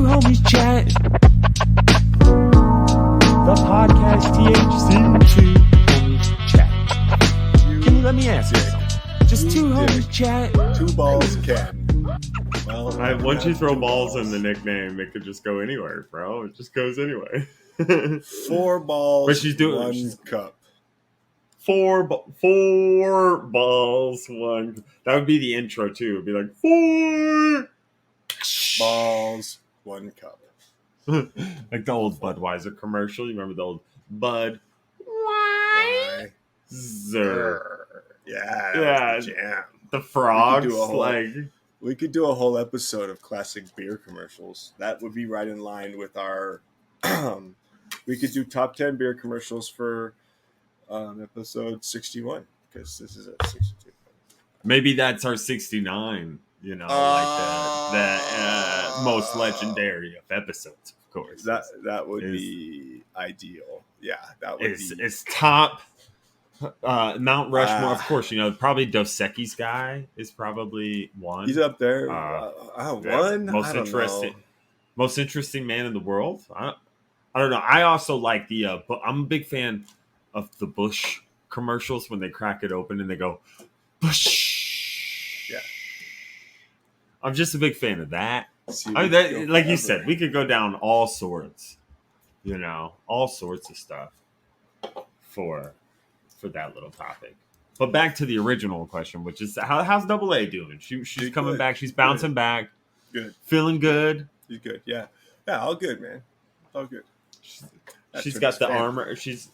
homies chat. The podcast THC. Two homies chat. Can you let me ask you something? Just two homies chat. Two balls can. Well, Once you throw balls in the nickname, it could just go anywhere, bro. It just goes anywhere. 4 balls, But she's doing 1 cup. Four balls, one. That would be the intro too. It'd be like 4 balls, 1 cup. Like the old Budweiser commercial. You remember the old Bud? Why? Zer. Yeah, Yeah. jam. The frogs, We could do a whole episode of classic beer commercials. That would be right in line with our. We could do top 10 beer commercials for episode 61 because this is at 62. maybe that's our 69. You know, like the most legendary of episodes, of course. That would be ideal. Yeah, that would be. It's top. Mount Rushmore, of course. You know, probably Dos Equis guy is probably one. He's up there. One most interesting man in the world. I don't know. I also like the. But I'm a big fan of the Bush commercials when they crack it open and they go Bush. Yeah, I'm just a big fan of that. Like you said, we could go down all sorts. You know, all sorts of stuff for that little topic. But back to the original question, which is how's Double A doing? She's coming back. She's bouncing back. Good. Feeling good. She's good. Yeah, all good, man. All good. She's got the armor. She's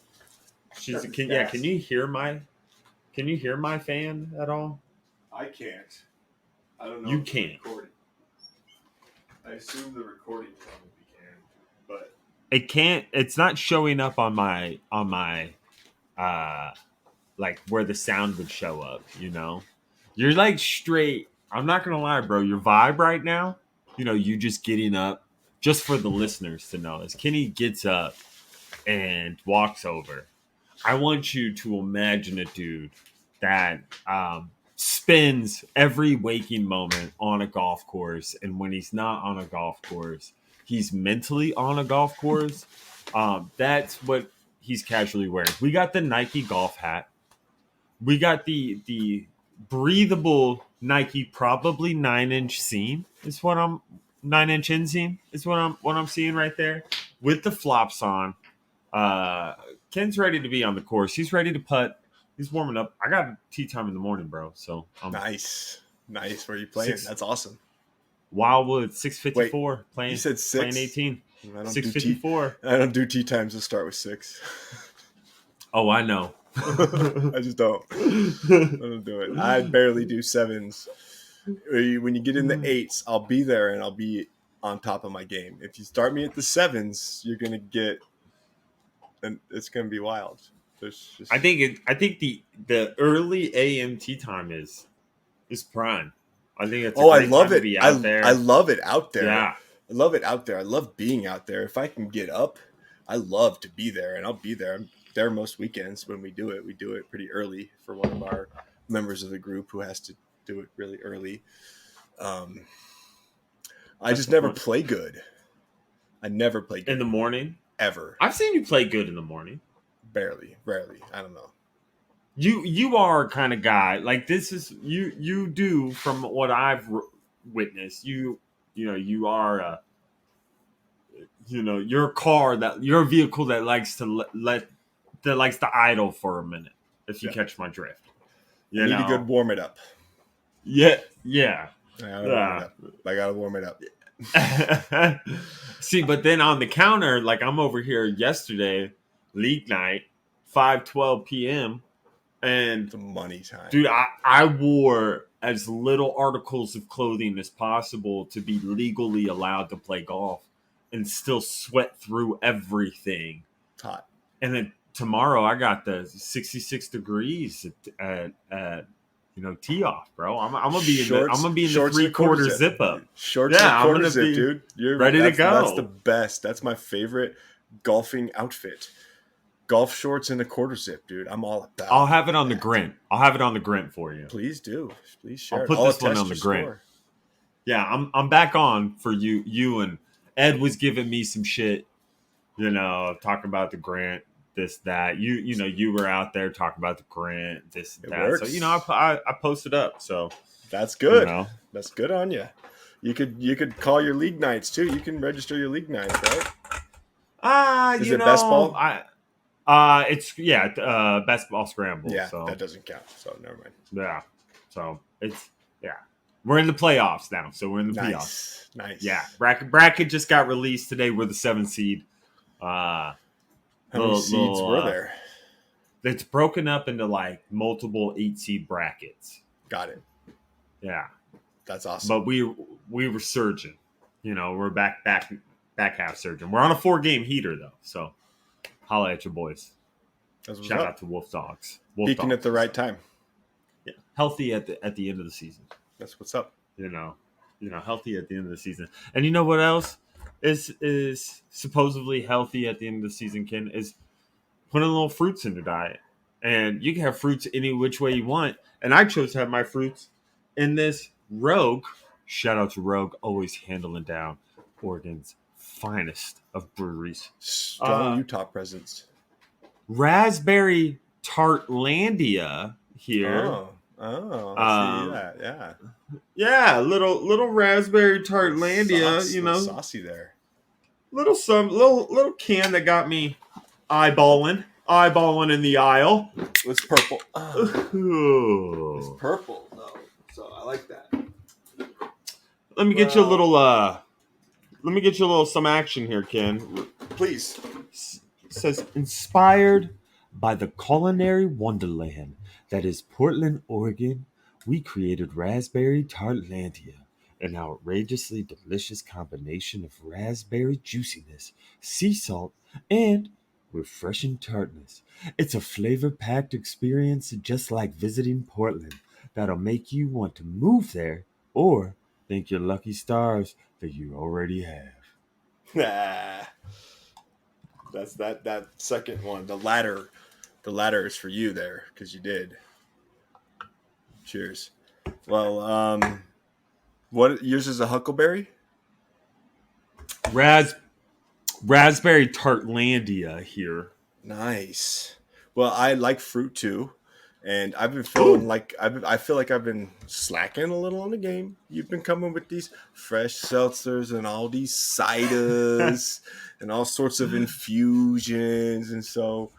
Can you hear my fan at all? I can't. I don't know. You can't. I assume the recording probably can, but it can't. It's not showing up on my like where the sound would show up. You know, you're like straight. I'm not gonna lie, bro. Your vibe right now. You know, you just getting up. Just for the listeners to know, as Kenny gets up and walks over, I want you to imagine a dude that spends every waking moment on a golf course, and when he's not on a golf course, he's mentally on a golf course. That's what he's casually wearing. We got the Nike golf hat. We got the breathable Nike, probably 9-inch seam. Is what I'm 9-inch inseam is what I'm seeing right there with the flops on. Ken's ready to be on the course. He's ready to putt. He's warming up. I got tee time in the morning, bro. So nice. Where are you playing? That's awesome. Wildwood 654. Playing. You said 6. Playing 18. 654. I don't do tee times to start with 6. Oh, I know. I just don't. I don't do it. I barely do 7s. When you get in the 8s, I'll be there and I'll be on top of my game. If you start me at the 7s, you're gonna get, and it's gonna be wild. I think the early AM tee time is prime. I think it's. I love it. I love it out there. Yeah, I love it out there. I love being out there. If I can get up, I love to be there, and I'll be there. I'm there most weekends when we do it. We do it pretty early for one of our members of the group who has to do it really early. I just never play good. I never play good in the morning ever. I've seen you play good in the morning. Rarely. I don't know. You are a kind of guy like this is you do from what I've witnessed. You are you're a vehicle that likes to likes to idle for a minute. If you catch my drift, you need a good warm it up. Yeah. I gotta warm it up. See, but then on the counter, like I'm over here yesterday, league night, 5:12 p.m. and the money time. Dude, I wore as little articles of clothing as possible to be legally allowed to play golf and still sweat through everything. It's hot. And then tomorrow I got the 66 degrees at tee off, bro. I'm gonna be in the 3/4 zip up. Shorts and quarter zip, dude. You're ready to go. That's the best. That's my favorite golfing outfit. Golf shorts and a quarter zip, dude. I'm all about. I'll have it on the Grint. I'll have it on the Grint for you. Please do. Please share. I'll put this one on the Grint. Yeah, I'm back on for you Ed was giving me some shit, talking about the grant, this, that. You were out there talking about the grant, this, It that. works. So, I posted up. So That's good. You know. That's good on you. You could call your league nights too. You can register your league nights, right? Is it best ball? It's best ball scramble. Yeah, so that doesn't count. So never mind. yeah, so we're in the playoffs now. So we're in the playoffs. Nice. Yeah, bracket just got released today. We're the 7th seed. How many seeds were there? It's broken up into like multiple 8-seed brackets. Got it. Yeah, that's awesome. But we were surging. We're back half surging. We're on a 4-game heater though. So holla at your boys. Shout out to Wolf Dogs. Peaking at the right time. Yeah, healthy at the end of the season. That's what's up. Healthy at the end of the season. And you know what else is supposedly healthy at the end of the season, Ken, is putting little fruits in the diet. And you can have fruits any which way you want. And I chose to have my fruits in this Rogue. Shout out to Rogue, always handling down Oregon's finest of breweries. Strong Utah presence. Raspberry Tartlandia here. See that, yeah. Yeah, little raspberry Tartlandia, saucy there. Little can that got me eyeballing in the aisle. It's purple. Ooh. It's purple though, so I like that. Let me get you a little some action here, Ken. Please. It says inspired by the culinary wonderland that is Portland, Oregon, we created Raspberry Tartlandia, an outrageously delicious combination of raspberry juiciness, sea salt, and refreshing tartness. It's a flavor-packed experience just like visiting Portland that'll make you want to move there or thank your lucky stars that you already have. That's that second one. The latter is for you there because you did. Cheers. Well, what yours is a huckleberry? Raspberry Tartlandia here. Nice. Well, I like fruit too, and I've been feeling I feel like I've been slacking a little on the game. You've been coming with these fresh seltzers and all these ciders and all sorts of infusions, and so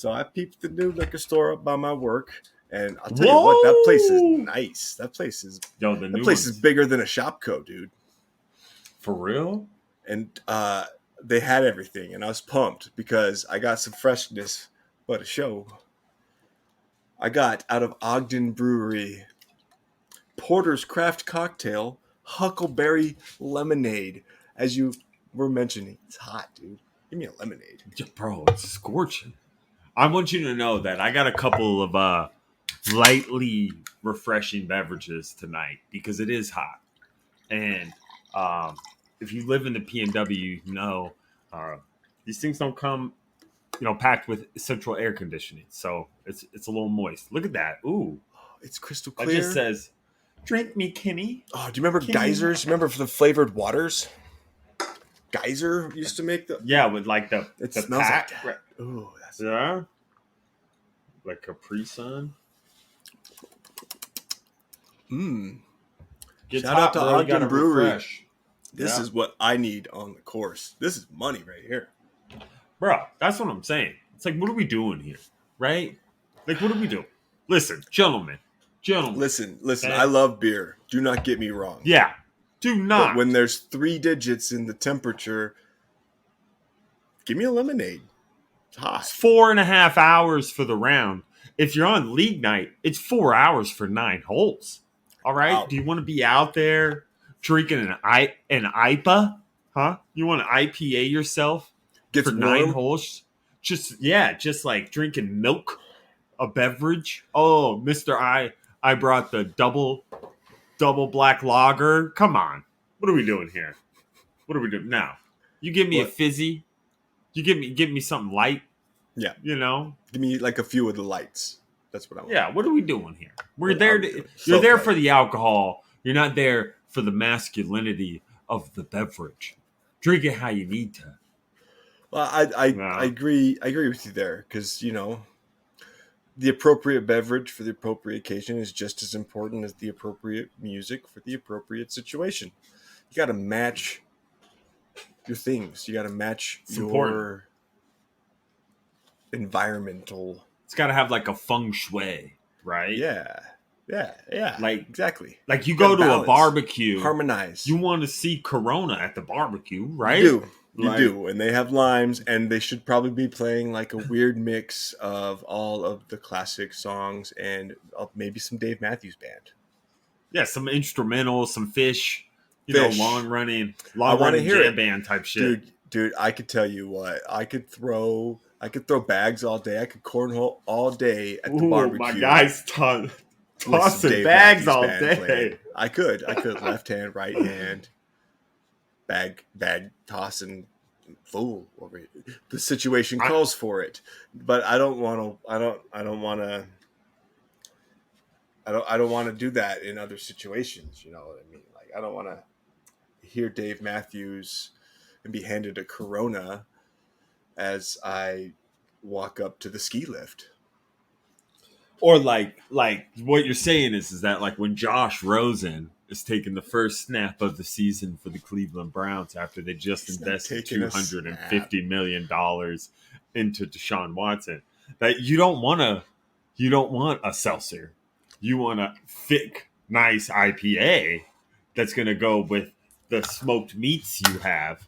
I peeped the new liquor store up by my work. And I'll tell you what, that place is nice. That place is is bigger than a Shopko, dude. For real? And they had everything, and I was pumped because I got some freshness. What a show! I got out of Ogden Brewery Porter's Craft Cocktail Huckleberry Lemonade. As you were mentioning, it's hot, dude. Give me a lemonade, bro. It's scorching. I want you to know that I got a couple of lightly refreshing beverages tonight because it is hot. And if you live in the PNW, you know these things don't come, packed with central air conditioning. So it's a little moist. Look at that. Ooh. It's crystal clear. It just says, drink me, Kenny. Oh, do you remember geysers? Remember for the flavored waters? Geyser used to make the... Yeah, with like the smells pack. like that. Ooh, that's... Yeah. Like Capri Sun. Shout out to Ogden Brewery. This is what I need on the course. This is money right here. Bro, that's what I'm saying. It's like, what are we doing here? Right? Like, what are we doing? Listen, gentlemen. Listen. Okay? I love beer. Do not get me wrong. Yeah. Do not. But when there's 3 digits in the temperature, give me a lemonade. It's hot. It's 4.5 hours for the round. If you're on league night, it's 4 hours for 9 holes. All right? Wow. Do you want to be out there drinking an IPA? Huh? You want to IPA yourself for 9 holes? Just like drinking milk, a beverage. Oh, Mr. I brought the double black lager. Come on. What are we doing here? What are we doing now? You give me a fizzy. You give me something light. Yeah. Give me like a few of the lights. That's what I want. Yeah, what are we doing here? You're there for the alcohol. You're not there for the masculinity of the beverage. drink it how you need to. Well, I No. agree with you there because the appropriate beverage for the appropriate occasion is just as important as the appropriate music for the appropriate situation. You got to match your things. You got to match It's your important. environmental. It's got to have like a feng shui, right? Yeah, Like exactly. Like you You gotta go to a balance, barbecue, harmonize. you want to see Corona at the barbecue, right? You Like, do, and they have limes, and they should probably be playing like a weird mix of all of the classic songs and maybe some Dave Matthews Band. yeah, some instrumentals, some fish, Fish. long running I want to hear jam it, band type shit. dude. I could tell you what I could throw bags all day. I could cornhole all day at the Ooh, barbecue. my guy's with some tossing Dave bags Matthews all Band day. playing. I could left hand, right hand, bag tossing fool over here. The situation calls for it, but I don't want to. I don't want to. I don't want to do that in other situations. You know what I mean? Like I don't want to hear Dave Matthews and be handed a Corona as I walk up to the ski lift. Or like what you're saying is that like when Josh Rosen is taking the first snap of the season for the Cleveland Browns after they just He's not invested taking a $250 million into Deshaun Watson, that you don't want a seltzer. You want a thick, nice IPA that's going to go with the smoked meats you have,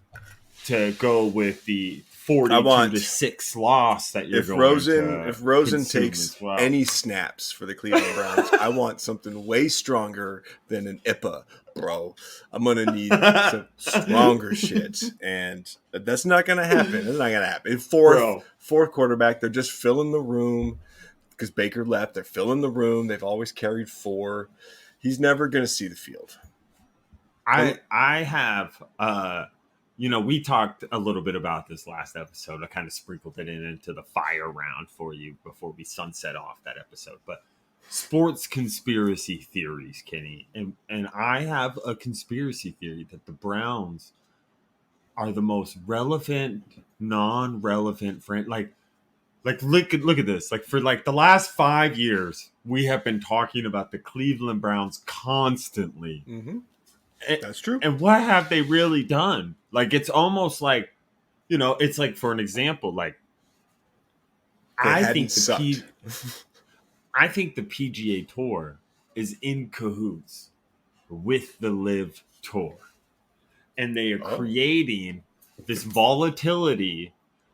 to go with the 42-6 loss that you're going to if Rosen consume takes as well. any snaps for the Cleveland Browns, I want something way stronger than an IPA, bro. I'm gonna need some stronger shit, and that's not gonna happen. It's not gonna happen. Fourth quarterback, they're just filling the room because Baker left. They're filling the room. They've always carried 4. He's never gonna see the field. I have we talked a little bit about this last episode. I kind of sprinkled it into the fire round for you before we sunset off that episode. But sports conspiracy theories, Kenny, and I have a conspiracy theory that the Browns are the most relevant, non-relevant friend. Like look at this. Like for like the last 5 years, we have been talking about the Cleveland Browns constantly. Mm-hmm. That's true. And what have they really done? Like, it's almost like, it's like, for an example, like, I think the PGA Tour is in cahoots with the Live Tour. And they are creating this volatility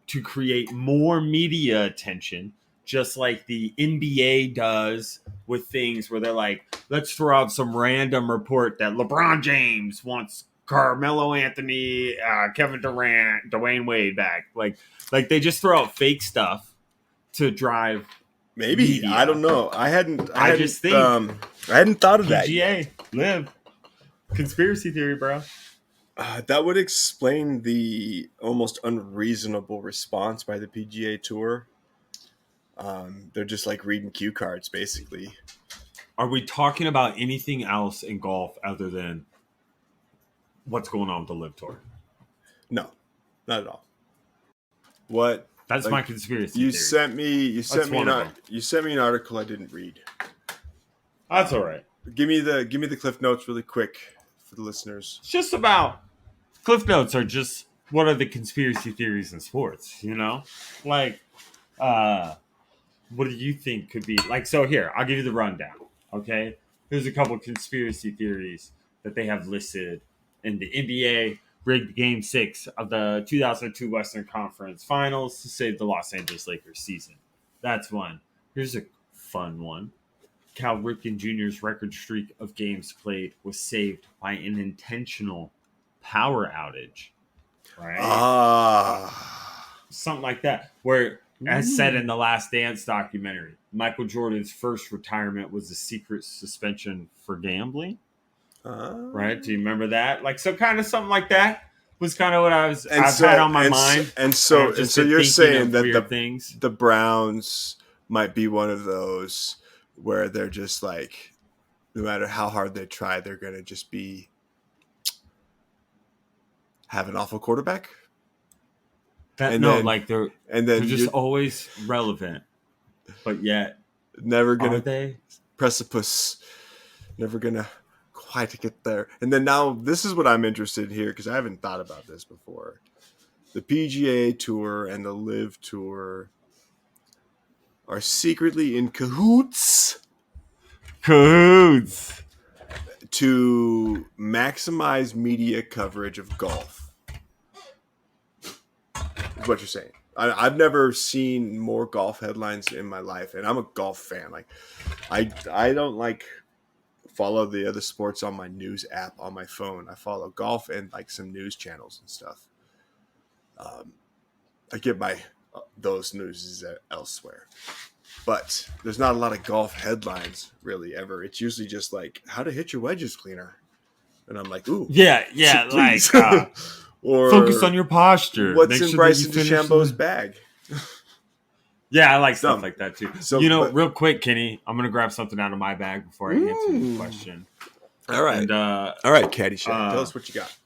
to create more media attention, just like the NBA does with things where they're like, let's throw out some random report that LeBron James wants Carmelo Anthony, Kevin Durant, Dwayne Wade back. Like they just throw out fake stuff to drive maybe media. I don't know. I hadn't thought of that yet. PGA Live conspiracy theory, bro. That would explain the almost unreasonable response by the PGA Tour. They're just like reading cue cards, basically. Are we talking about anything else in golf other than what's going on with the Live Tour? No, not at all. What? That's my conspiracy You theory. You sent me an article I didn't read. That's all right. Give me the Cliff Notes really quick for the listeners. It's just about Cliff Notes are just what are the conspiracy theories in sports, Like, what do you think could be like? So here, I'll give you the rundown. Okay, here's a couple conspiracy theories that they have listed in the NBA. Rigged Game 6 of the 2002 Western Conference Finals to save the Los Angeles Lakers season. That's one. Here's a fun one. Cal Ripken Jr.'s record streak of games played was saved by an intentional power outage. Right? Something like that. Where, as said in the Last Dance documentary, Michael Jordan's first retirement was a secret suspension for gambling. Right? Do you remember that? Like, so kind of something like that was kind of what I've had on my mind. So you're saying that things. The Browns might be one of those where they're just like, no matter how hard they try, they're going to just be have an awful quarterback. That And no, then- like they're And then just you're always relevant, but yet never are gonna they? precipice, never gonna quite get there. And then now this is what I'm interested in here because I haven't thought about this before. The PGA Tour and the Live Tour are secretly in cahoots Cahoots. to maximize media coverage of golf. Is what you're saying. I've never seen more golf headlines in my life, and I'm a golf fan. Like, I don't like follow the other sports on my news app on my phone. I follow golf and like some news channels and stuff. I get my those news elsewhere, but there's not a lot of golf headlines really ever. It's usually just like how to hit your wedges cleaner, and I'm like, ooh, Yeah, please. like or focus on your posture. what's Make in sure that Bryson you finish DeChambeau's the- bag. Yeah, I like stuff Dumb. like that too. So, you know, but- real quick, Kenny, I'm gonna grab something out of my bag before I answer your question. All right, And all right, Caddyshack, tell us what you got.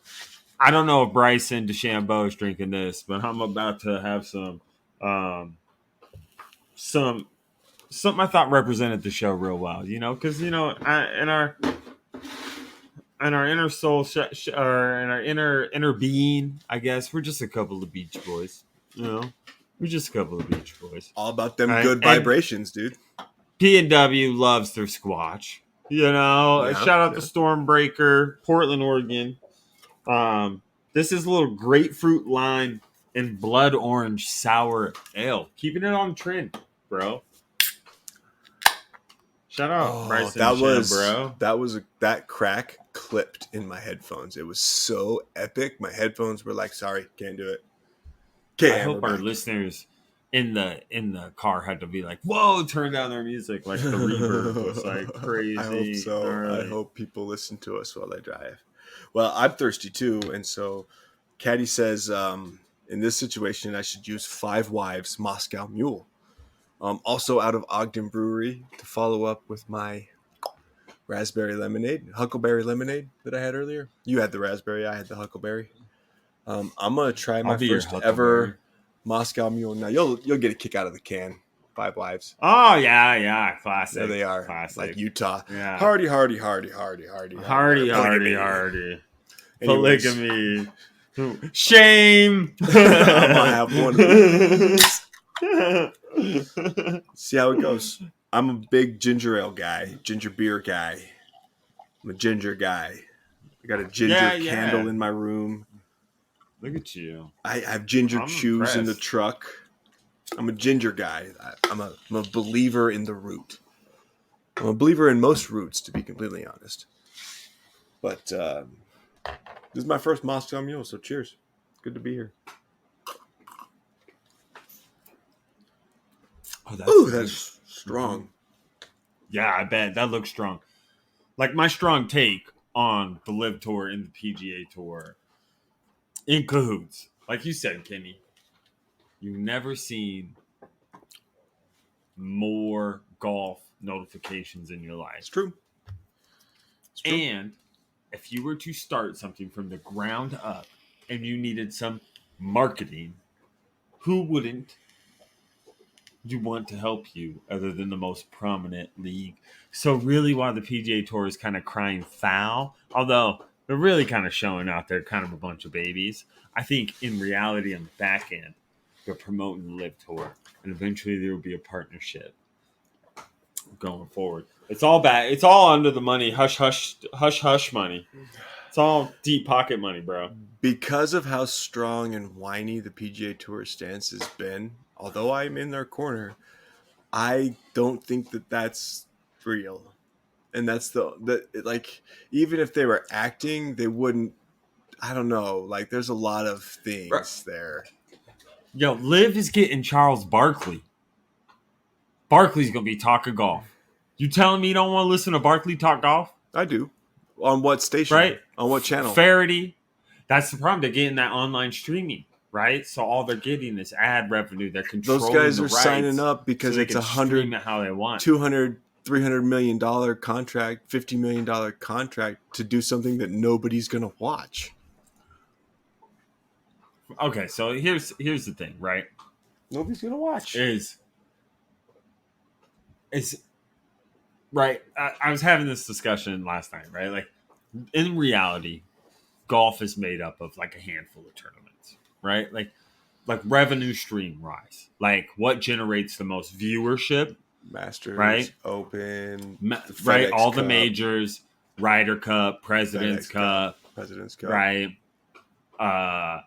I don't know if Bryson DeChambeau is drinking this, but I'm about to have something I thought represented the show real well. You know, because in our inner soul or in our inner being, I guess we're just a couple of beach boys. You know, we're just a couple of beach boys. All about them Right, good and- vibrations, dude. P&W loves their squatch. You know, Yeah, shout out yeah. to Stormbreaker, Portland, Oregon. This is a little grapefruit lime and blood orange sour ale. Keeping it on trend, bro. Shout out Bryson bro. That crack clipped in my headphones. It was so epic. My headphones were like, sorry, can't do it. Okay, I hope we're our back. listeners in the car had to be like, whoa, turn down their music. Like the reverb was like crazy. I hope so. gnarly. I hope people listen to us while they drive. Well, I'm thirsty too, and so Caddy says in this situation I should use 5 Wives Moscow Mule. Also out of Ogden Brewery to follow up with my raspberry lemonade, huckleberry lemonade that I had earlier. You had the raspberry, I had the huckleberry. I'm gonna try my I'll be your first Huckleberry. ever Moscow Mule. Now you'll get a kick out of the can. 5 Wives. Oh yeah, classic. There they are, classic. like Utah. Yeah. Hardy. Hardy. Polygamy. Anyways. Polygamy. Shame. I'm gonna have one of these. See how it goes. I'm a big ginger ale guy, ginger beer guy. I'm a ginger guy. I got a ginger Yeah. candle in my room. Look at you. I have ginger I'm chews in the impressed. truck. I'm a ginger guy. I'm a believer in the root. I'm a believer in most roots, to be completely honest. But this is my first Moscow Mule, so cheers. Good to be here. Oh, that's Ooh, good. that's strong. Yeah, I bet that looks strong. Like my strong take on the Live Tour and the PGA Tour in cahoots. Like you said, Kenny, you've never seen more golf notifications in your life. It's true. It's true. And if you were to start something from the ground up and you needed some marketing, who wouldn't you want to help you other than the most prominent league? So really, while the PGA Tour is kind of crying foul, although they're really kind of showing out they're kind of a bunch of babies, I think in reality on the back end, they're promoting the Live Tour, and eventually there will be a partnership going forward. It's all back. It's all under the money. Hush money. It's all deep pocket money, bro. Because of how strong and whiny the PGA Tour stance has been, although I'm in their corner, I don't think that that's real. And that's like, even if they were acting, they wouldn't, I don't know, like there's a lot of things Right. there. Yo, Liv is getting Charles Barkley. Barkley's gonna be talking golf. You telling me you don't want to listen to Barkley talk golf? I do. On what station? Right. On what channel? Faraday. That's the problem. They're getting that online streaming, right? So all they're getting is ad revenue. They're controlling Those guys the are rights signing up so because they it's can stream $100, it how they want. $200, $300 million contract, $50 million contract to do something that nobody's going to watch. Okay, so here's the thing, right? Nobody's gonna watch. Is right. I was having this discussion last night, right? Like in reality, golf is made up of like a handful of tournaments, right? Like revenue stream rise, like what generates the most viewership, Masters, right? Open, the Right, FedEx all the Cup, majors, Ryder Cup, President's FedEx Cup, Cup, President's Cup. right? Uh,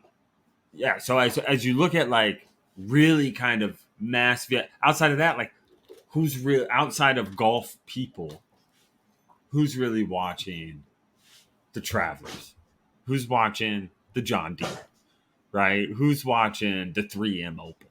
yeah. So as you look at like really kind of mass, outside of that, like who's real outside of golf people, who's really watching the Travelers? Who's watching the John Deere? Right? Who's watching the 3M Open?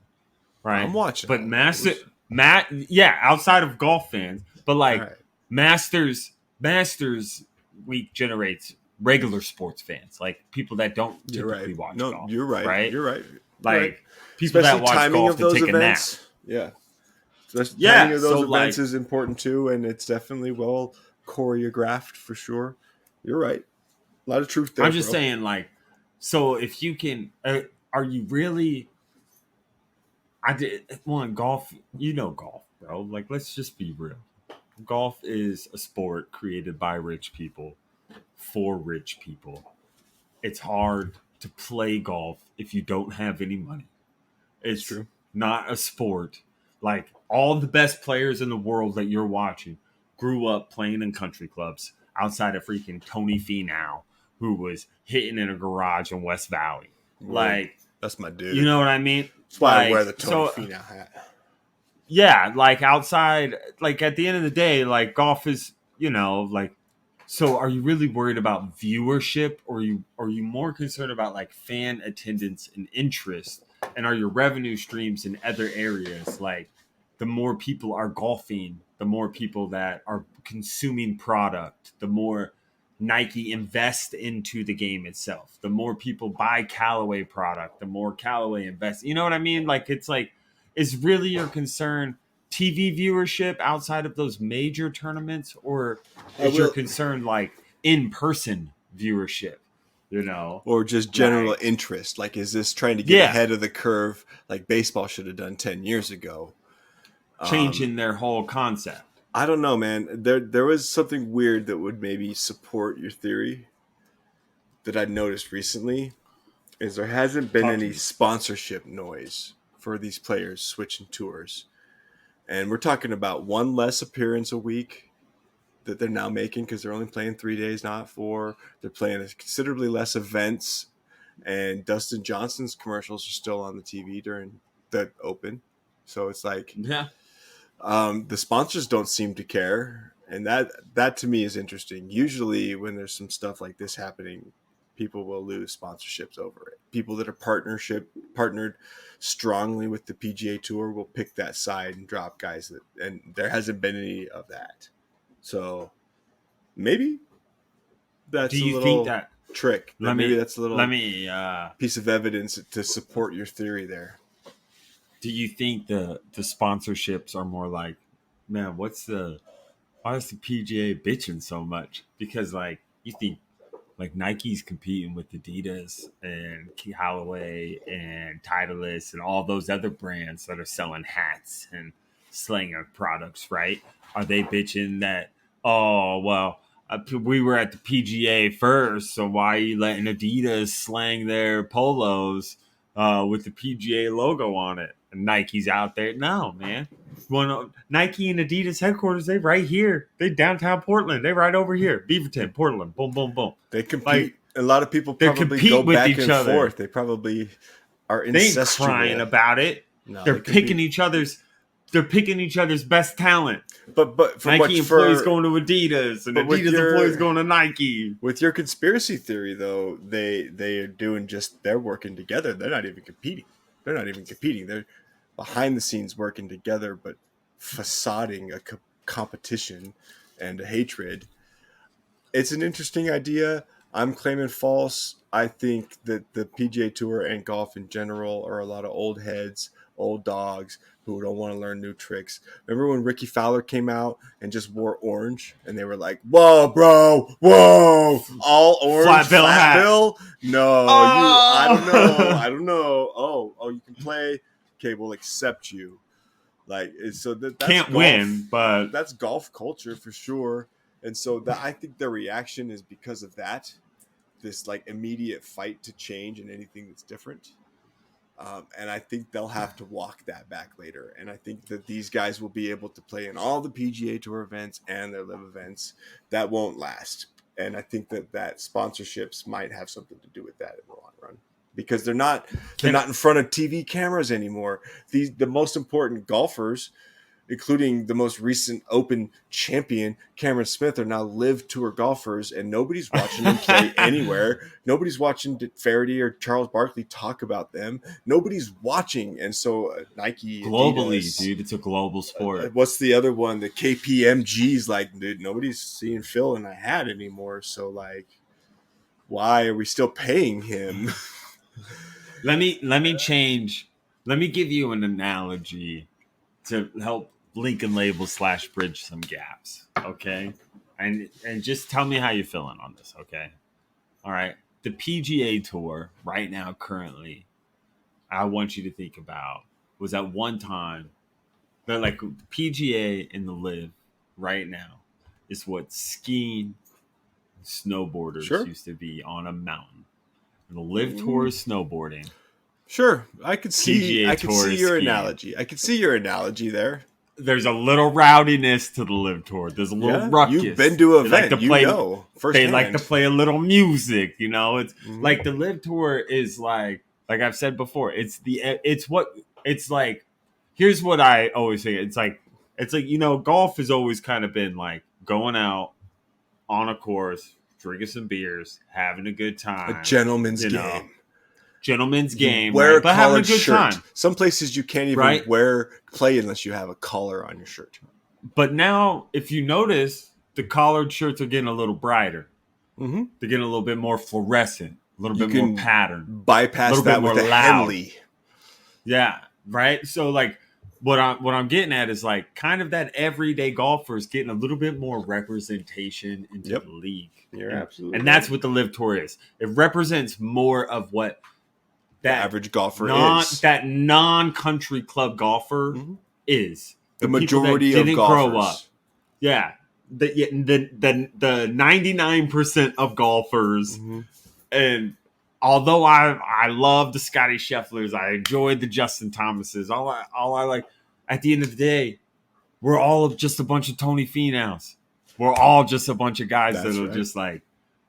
I'm Right? watching But all those. yeah, outside of golf fans, but All like right. Masters week generates regular sports fans, like people that don't You're typically right. watch No, golf. you're right. Right? You're right. You're right. Like people Especially that watch timing golf of and those take a nap. events. Yeah. Especially Yeah. timing of those So events like is important too, and it's definitely well choreographed for sure. You're right. A lot of truth there, I'm just bro. saying, like, so if you can, are you really? I did one golf. You know golf, bro. Like, let's just be real. Golf is a sport created by rich people for rich people. It's hard to play golf if you don't have any money. It's It's true. not a sport. Like all the best players in the world that you're watching grew up playing in country clubs outside of freaking Tony Finau, who was hitting in a garage in West Valley. Word. Like, That's my dude. you know what I mean? That's why I Like, wear the Tony so Finau hat. yeah, like outside, like at the end of the day, like golf is, like, so are you really worried about viewership, or are you more concerned about like fan attendance and interest, and are your revenue streams in other areas, like the more people are golfing, the more people that are consuming product, the more Nike invest into the game itself, the more people buy Callaway product, the more Callaway invest, you know what I mean? Like it's like, is really your concern TV viewership outside of those major tournaments, or I is your will, concern like in-person viewership? You know, or just general like interest. Like, is this trying to get yeah, ahead of the curve, like baseball should have done 10 years ago? changing their whole concept. I don't know, man. There was something weird that would maybe support your theory that I noticed recently. Is there hasn't been Talk to any me. sponsorship noise for these players switching tours, and we're talking about one less appearance a week that they're now making because they're only playing 3 days, not 4. They're playing considerably less events, and Dustin Johnson's commercials are still on the TV during the Open. So it's like Yeah, the sponsors don't seem to care, and that to me is interesting. Usually, when there's some stuff like this happening, people will lose sponsorships over it. People that are partnered strongly with the PGA Tour will pick that side and drop guys that, and there hasn't been any of that. So maybe do that's a you think little that? trick. That Let maybe me that's a let little me. piece of evidence to support your theory there. Do you think the sponsorships are more like, man, why is the PGA bitching so much? Because like you think like Nike's competing with Adidas and Callaway and Titleist and all those other brands that are selling hats and slinger products, right? Are they bitching that, oh, well, we were at the PGA first, so why are you letting Adidas slang their polos with the PGA logo on it? And Nike's out there. No, man. Nike and Adidas headquarters, they right here. They downtown Portland. They right over here. Beaverton, Portland. Boom, boom, boom. They compete. Like A lot of people they probably go compete with back each and other. forth. They probably are They ain't crying incestual. about it. No, They're they picking compete. each other's. They're picking each other's best talent. But for Nike what employees for going to Adidas, and but with Adidas your- employees going to Nike. with your conspiracy theory though, they are doing just they're working together. They're not even competing. They're behind the scenes working together, but facading a competition and a hatred. It's an interesting idea. I'm claiming false. I think that the PGA Tour and golf in general are a lot of old heads, old dogs who don't want to learn new tricks. Remember when Ricky Fowler came out and just wore orange, and they were like, "Whoa, bro, whoa, all orange, Flat bill hat. bill? No, Oh! I don't know. Oh, you can play. Okay, we'll accept you." Like, so that's Can't golf, win, but that's golf culture for sure. And so I think the reaction is because of that, this like immediate fight to change and anything that's different. And I think they'll have to walk that back later. And I think that these guys will be able to play in all the PGA Tour events and their live events. That won't last. And I think that sponsorships might have something to do with that in the long run, because they're not in front of TV cameras anymore. The most important golfers, including the most recent Open champion, Cameron Smith, are now live tour golfers, and nobody's watching them play anywhere. Nobody's watching Faraday or Charles Barkley talk about them. Nobody's watching. And so Nike, globally, Adidas, dude, it's a global sport. What's the other one? The KPMG's like, dude, nobody's seeing Phil in a hat anymore. So like, why are we still paying him? Let me change. Let me give you an analogy to help link and label / bridge some gaps, okay? And just tell me how you're feeling on this, okay? All right. The PGA Tour right now, currently, I want you to think about, was at one time, they're like PGA and the Live right now is what skiing, snowboarders used to be on a mountain. And the Live Tour is snowboarding. Sure, I could see your skiing. analogy. I could see your analogy there. There's a little rowdiness to the Live Tour. There's a little ruckus. You've been to an event, They like to play a little music, you know. It's like the Live Tour is like I've said before. It's like. Here's what I always say. It's like you know, golf has always kind of been like going out on a course, drinking some beers, having a good time, a gentleman's game. Gentleman's game, wear right? But having a good shirt. time. Some places you can't even play unless you have a collar on your shirt. But now, if you notice, the collared shirts are getting a little brighter. Mm-hmm. They're getting a little bit more fluorescent, a little bit more pattern. Bypass that with a Henley. Yeah, right. So like, what I'm getting at is like kind of that everyday golfer is getting a little bit more representation into the league. You're absolutely and that's what the Live Tour is. It represents more of what that the average golfer is. That non-country club golfer is. The majority of golfers. Grow up. Yeah. The 99% of golfers. Mm-hmm. And although I love the Scotty Schefflers, I enjoyed the Justin Thomases. All I like, at the end of the day, we're all just a bunch of Tony Finau's. We're all just a bunch of guys that are just like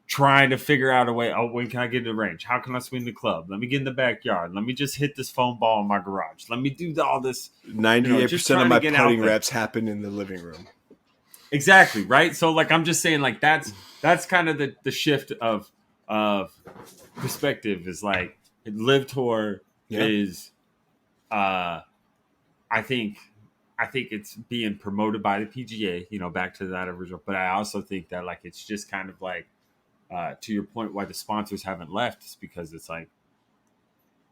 trying to figure out a way. Oh, when can I get in the range? How can I swing the club? Let me get in the backyard. Let me just hit this foam ball in my garage. Let me do all this. 98% of my putting reps happen in the living room. Exactly, right? So like I'm just saying, like that's kind of the shift of perspective is like Live Tour is I think it's being promoted by the PGA, you know, back to that original. But I also think that like it's just kind of like to your point, why the sponsors haven't left is because it's like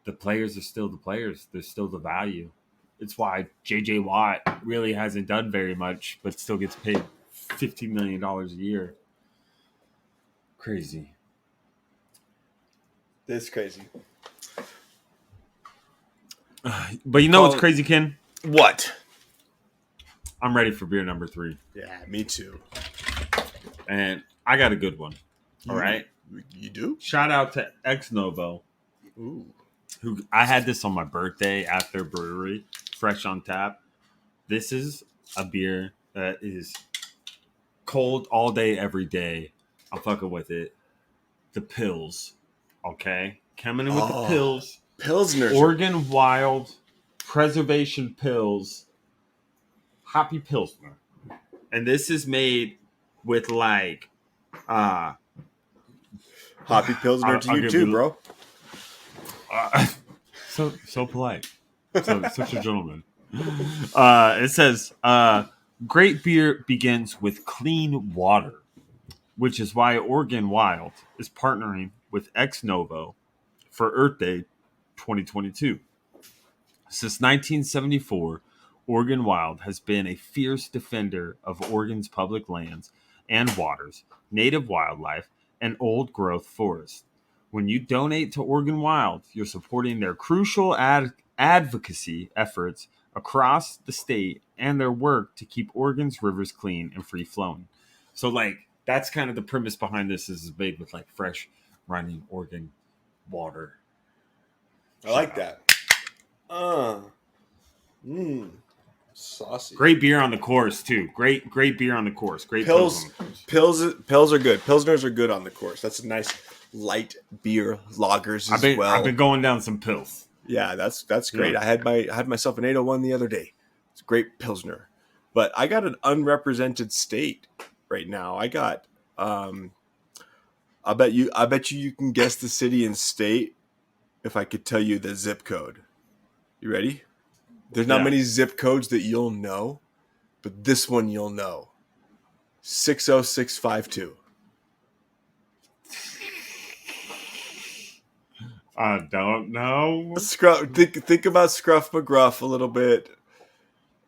the players are still the players. There's still the value. It's why JJ Watt really hasn't done very much, but still gets paid $15 million a year. Crazy. That's crazy. But you know what's crazy, Ken? What? I'm ready for beer number 3. Yeah, me too. And I got a good one. All right. You do? Shout out to Ex Novo. Ooh. Who I had this on my birthday at their brewery, fresh on tap. This is a beer that is cold all day, every day. I'm fucking with it. The Pills. Okay? Coming in with the Pills. Pilsner. Oregon Wild Preservation Pills. Hoppy Pilsner. And this is made with like Hoppy Pilsner to you too, bro. So polite. Such a gentleman. It says, great beer begins with clean water, which is why Oregon Wild is partnering with Ex Novo for Earth Day 2022. Since 1974, Oregon Wild has been a fierce defender of Oregon's public lands and waters, native wildlife, and old growth forests. When you donate to Oregon Wild, you're supporting their crucial advocacy efforts across the state and their work to keep Oregon's rivers clean and free flowing. So, like, that's kind of the premise behind this is made with like fresh running Oregon water. I like that. Saucy. Great beer on the course too. Great beer on the course. Great Pills, on the course. pills are good. Pilsners are good on the course. That's a nice light beer. Lagers as well. I've been going down some pills. Yeah, that's great. Yeah. I had myself an 801 the other day. It's a great pilsner. But I got an unrepresented state right now. I got I bet you can guess the city and state if I could tell you the zip code. You ready? There's not many zip codes that you'll know, but this one you'll know. 60652. I don't know. Think about Scruff McGruff a little bit,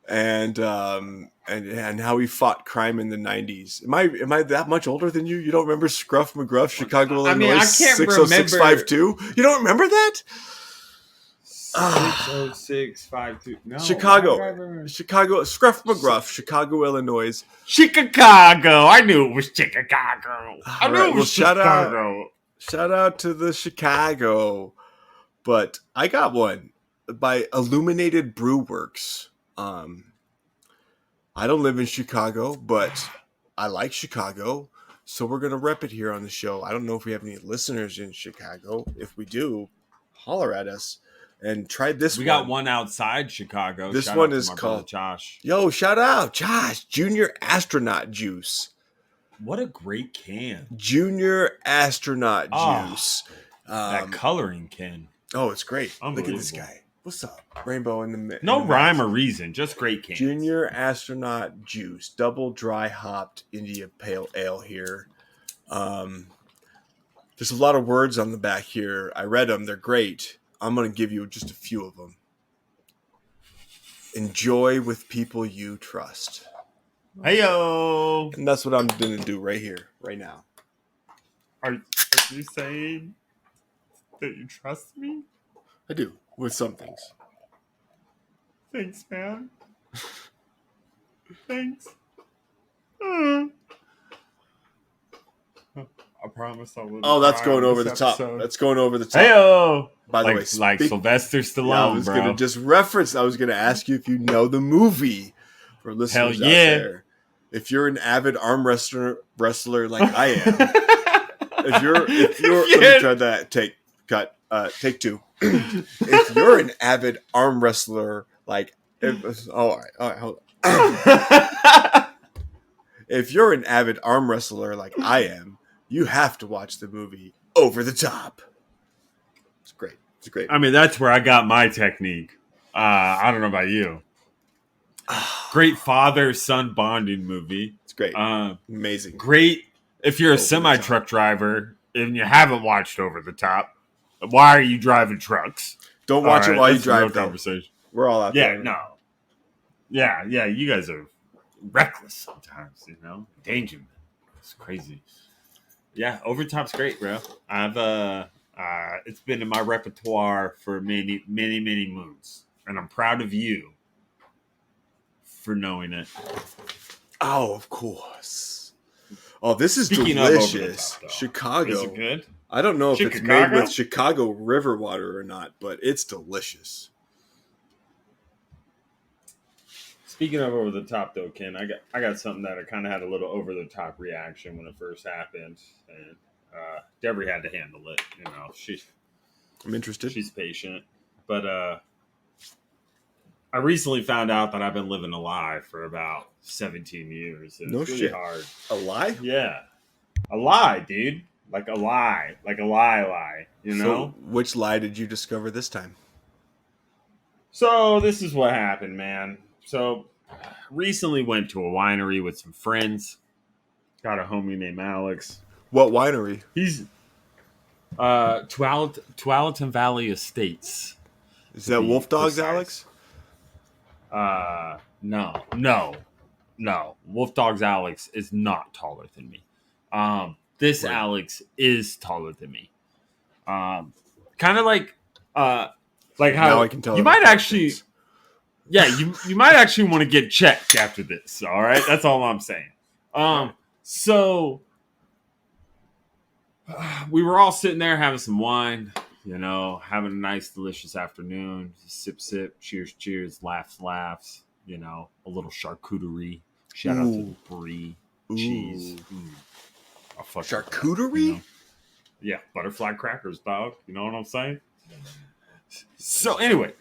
and how he fought crime in the 90s. Am I that much older than you? You don't remember Scruff McGruff, Chicago, Illinois, I can't 60652? You don't remember that? 60652. No. Chicago, Scruff McGruff, Chicago, Illinois. Chicago. I knew it was Chicago. I knew it was Chicago. Shout out to the Chicago. But I got one by Illuminated Brew Works. I don't live in Chicago, but I like Chicago. So we're going to rep it here on the show. I don't know if we have any listeners in Chicago. If we do, holler at us. And try this one. We got one outside Chicago. This Shout one out to is my called brother Josh. Yo, shout out Josh, Junior Astronaut Juice. What a great can. Junior Astronaut Juice. That coloring can. Oh, it's great. Look at this guy. What's up? Rainbow in the middle. No rhyme or reason, just great cans. Junior Astronaut Juice. Double dry hopped India Pale Ale here. There's a lot of words on the back here. I read them. They're great. I'm going to give you just a few of them. Enjoy with people you trust. Heyo! And that's what I'm going to do right here, right now. Are you saying that you trust me? I do, with some things. Thanks, man. Thanks. I promise I will. Oh, that's going over the top. That's going over the top. Heyo! By the like, way, like Sylvester Stallone, yeah, I was bro. going to just reference. I was going to ask you if you know the movie for listeners Hell yeah. out there. If you're an avid arm wrestler like I am, if you're let me try that. Take two. If you're an avid arm wrestler like, all right, hold on. If you're an avid arm wrestler like I am, you have to watch the movie Over the Top. It's great. It's great. I mean, that's where I got my technique. I don't know about you. Great father-son bonding movie. It's great. Amazing. Great if you're a semi-truck driver and you haven't watched Over the Top. Why are you driving trucks? Don't watch it while you drive. Conversation. We're all out there. Yeah, no. Yeah, you guys are reckless sometimes, you know? Danger. It's crazy. Yeah, Over the Top's great, bro. It's been in my repertoire for many, many, many moons. And I'm proud of you for knowing it. Oh, of course. Oh, this is Speaking delicious. Of Over the Top, Chicago. Is it good? I don't know if it's Chicago? made with Chicago river water or not, but it's delicious. Speaking of Over the Top, though, Ken, I got something that I kind of had a little over the top reaction when it first happened, and Deborah had to handle it. You know, I'm interested. She's patient, but I recently found out that I've been living a lie for about 17 years. And No it's really shit. hard. A lie? Yeah, a lie, dude. Like a lie, lie. You know. So, which lie did you discover this time? So this is what happened, man. So recently went to a winery with some friends. Got a homie named Alex. What winery? He's Tualatin Valley Estates. Is that Wolf Dogs, precise. Alex? No. Wolf Dogs Alex is not taller than me. This Right. Alex is taller than me. Kind of like how Now I can tell you them might apart, actually, thanks. yeah, you might actually want to get checked after this. All right, that's all I'm saying. So we were all sitting there having some wine, having a nice, delicious afternoon. Sip, cheers, cheers, laughs. A little charcuterie. Shout out to the brie cheese. I fuck with that, Charcuterie? Yeah, butterfly crackers, dog. You know what I'm saying? So anyway,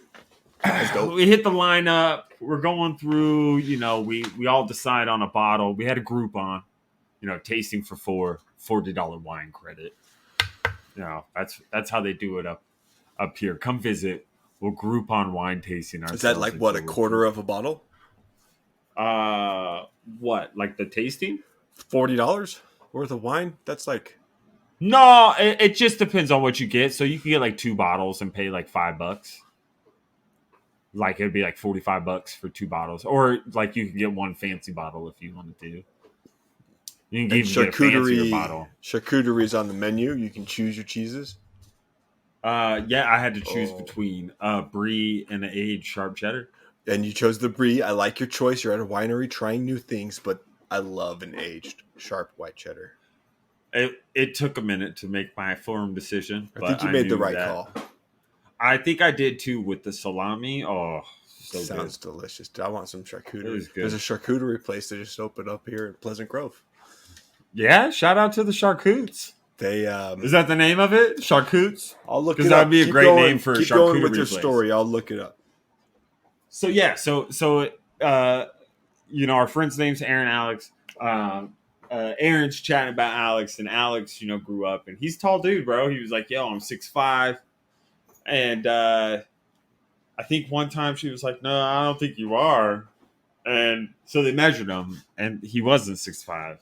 we hit the lineup. We're going through. We all decide on a bottle. We had a Groupon. Tasting for $40 wine credit. That's how they do it up here. Come visit. We'll Groupon wine tasting ourselves. Is that like what, a quarter of a bottle? What, like the tasting? $40 worth of wine? That's like No, it just depends on what you get. So you can get like 2 bottles and pay like $5. Like it'd be like $45 for 2 bottles, or like you can get one fancy bottle if you wanted to. You can even get a fancier bottle. Charcuterie is on the menu. You can choose your cheeses. Yeah, I had to choose between brie and an aged sharp cheddar. And you chose the brie. I like your choice. You're at a winery trying new things, but I love an aged sharp white cheddar. It took a minute to make my firm decision. I think you made the right call. I think I did too with the salami. Oh, sounds delicious. I want some charcuterie. It was good. There's a charcuterie place that just opened up here in Pleasant Grove. Yeah, shout out to the Cahoots. They is that the name of it? Cahoots? I'll look it up. Because that'd be a great name for a charcuterie. Keep going with your place. story. I'll look it up. So yeah, our friend's name's Aaron Alex. Aaron's chatting about Alex, and Alex, grew up, and he's a tall dude, bro. He was like, "Yo, I'm 6'5", and I think one time she was like, "No, I don't think you are," and so they measured him, and he wasn't 6'5",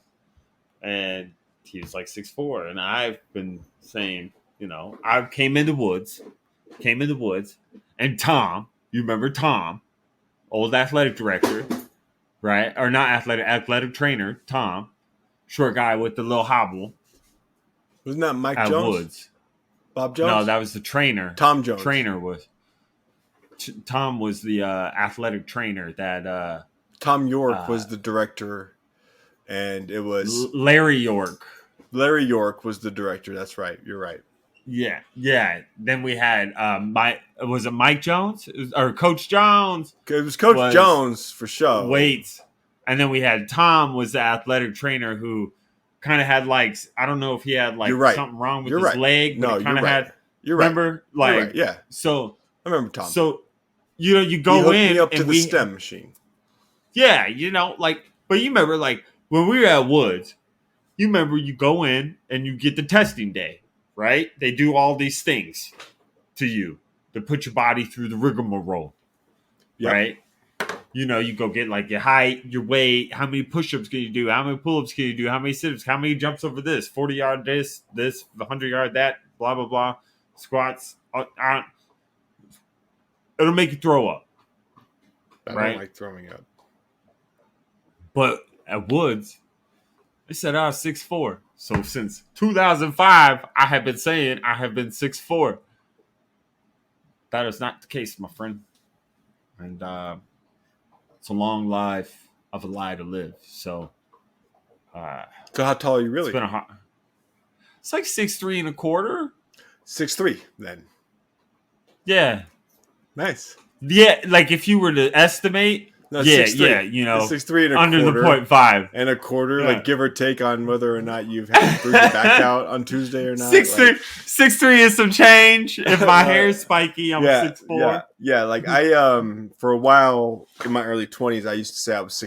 and he was like 6'4", and I've been saying, I came in the woods, and Tom, you remember Tom, old athletic director, right? Or not athletic trainer, Tom, short guy with the little hobble. Wasn't that Mike Jones? Woods. Bob Jones? No, that was the trainer. Tom Jones. Tom was the athletic trainer that... Tom York was the director, and it was... Larry York. Larry York was the director. That's right. You're right. Yeah. Then we had was it Mike Jones or Coach Jones? It was Coach Jones for sure. Wait, and then we had Tom was the athletic trainer who kind of had like, I don't know if he had like something wrong with his leg, but he kind of had. You're right. Remember, like, you're right. Yeah. So I remember Tom. So you go in me up and to the STEM machine. Yeah, but you remember like when we were at Woods, you remember you go in and you get the testing day. Right? They do all these things to you to put your body through the rigmarole. Yep. Right? You go get like your height, your weight, how many push-ups can you do, how many pull-ups can you do, how many sit-ups, how many jumps over this, 40-yard this, 100-yard that, blah, blah, blah, squats. It'll make you throw up. I don't like throwing up. But at Woods, they said I was 6'4". So since 2005, I have been saying I have been 6'4". That is not the case, my friend. And it's a long life of a lie to live. So how tall are you really? It's like 6'3" and a quarter. 6'3", then. Yeah. Nice. Yeah, like if you were to estimate... No, yeah, 6'3". Yeah, 6'3" and a under quarter. Under the 0.5. And a quarter, like give or take on whether or not you've had to bring your back out on Tuesday or not. 6'3" is some change. If my hair is spiky, I'm 6'4". Yeah, like I for a while in my early 20s, I used to say I was 6'.